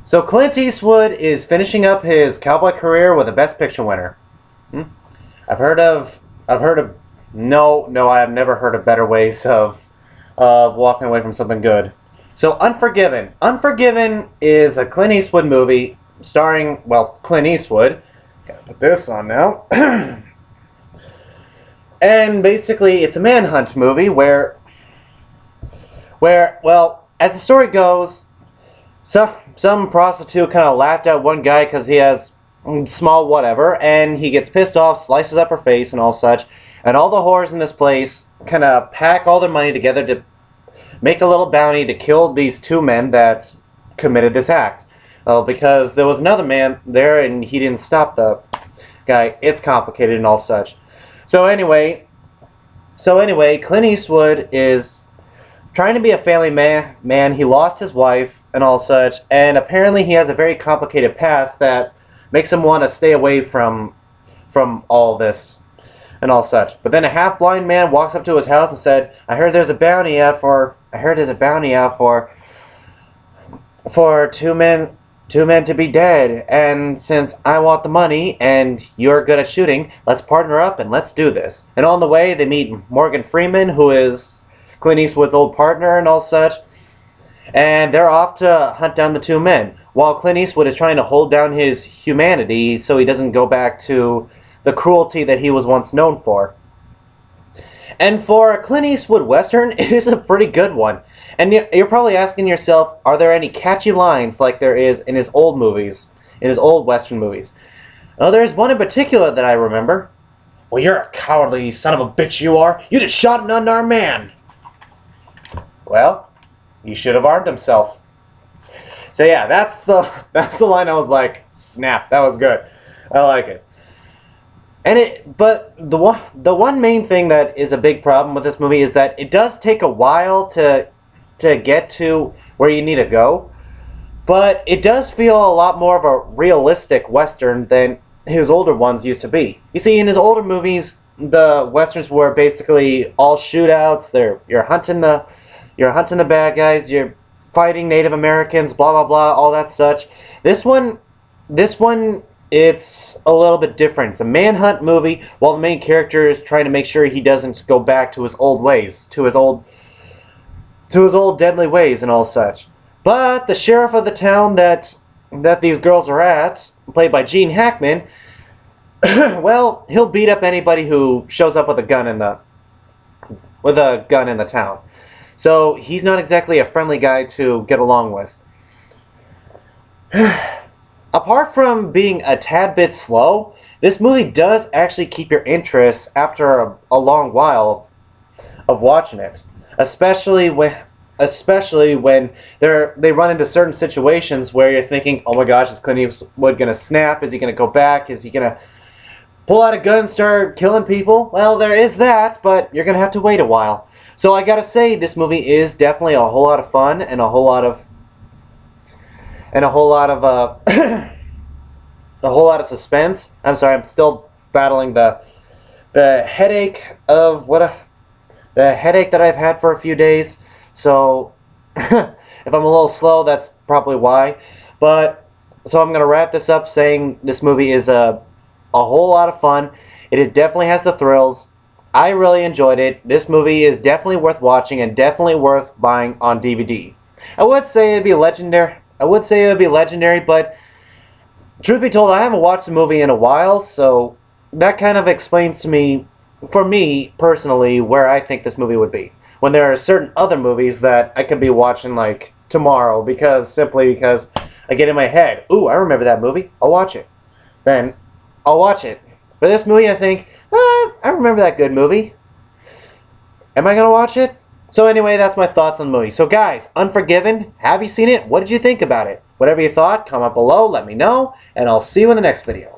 So Clint Eastwood is finishing up his cowboy career with a Best Picture winner. No, I have never heard of better ways of walking away from something good. So Unforgiven. Unforgiven is a Clint Eastwood movie starring, well, Clint Eastwood. Gotta put this on now. And basically, it's a manhunt movie where, well, as the story goes, some prostitute kind of laughed at one guy because he has small whatever, and he gets pissed off, slices up her face and all such, and all the whores in this place kind of pack all their money together to make a little bounty to kill these two men that committed this act. Because there was another man there and he didn't stop the guy. It's complicated and all such. So anyway, Clint Eastwood is trying to be a family man. He lost his wife and all such, and apparently he has a very complicated past that makes him want to stay away from all this and all such. But then a half-blind man walks up to his house and said, I heard there's a bounty out for two men to be dead, and since I want the money and you're good at shooting, let's partner up and let's do this. And on the way, they meet Morgan Freeman, who is Clint Eastwood's old partner and all such, and they're off to hunt down the two men, while Clint Eastwood is trying to hold down his humanity so he doesn't go back to the cruelty that he was once known for. And for a Clint Eastwood Western, it is a pretty good one. And you're probably asking yourself, are there any catchy lines like there is in his old movies, in his old Western movies? Well, there's one in particular that I remember. Well, you're a cowardly son of a bitch you are. You just shot an unarmed man. Well, he should have armed himself. So yeah, that's the line I was like, snap, that was good. I like it. But the one main thing that is a big problem with this movie is that it does take a while to get to where you need to go, but it does feel a lot more of a realistic Western than his older ones used to be. You see, in his older movies, the Westerns were basically all shootouts. You're hunting the bad guys, you're fighting Native Americans, blah blah blah, all that such. This one, it's a little bit different. It's a manhunt movie, while the main character is trying to make sure he doesn't go back to his old ways, to his old deadly ways and all such. But the sheriff of the town that these girls are at, played by Gene Hackman, well, he'll beat up anybody who shows up with a gun in the town. So he's not exactly a friendly guy to get along with. Apart from being a tad bit slow, this movie does actually keep your interest after a long while of watching it. Especially when they run into certain situations where you're thinking, oh my gosh, is Clint Eastwood going to snap? Is he going to go back? Is he going to pull out a gun and start killing people? Well, there is that, but you're going to have to wait a while. So I gotta say, this movie is definitely a whole lot of fun and a whole lot of suspense. I'm sorry, I'm still battling the headache the headache that I've had for a few days. So if I'm a little slow, that's probably why. But so I'm gonna wrap this up saying this movie is a whole lot of fun. It definitely has the thrills. I really enjoyed it. This movie is definitely worth watching and definitely worth buying on DVD. I would say it'd be legendary. But truth be told, I haven't watched the movie in a while, so that kind of explains to me, for me personally, where I think this movie would be. When there are certain other movies that I could be watching like tomorrow, simply because I get in my head, ooh, I remember that movie, I'll watch it. Then I'll watch it. But this movie, I think, I remember that good movie. Am I going to watch it? So anyway, that's my thoughts on the movie. So guys, Unforgiven, have you seen it? What did you think about it? Whatever you thought, comment below, let me know, and I'll see you in the next video.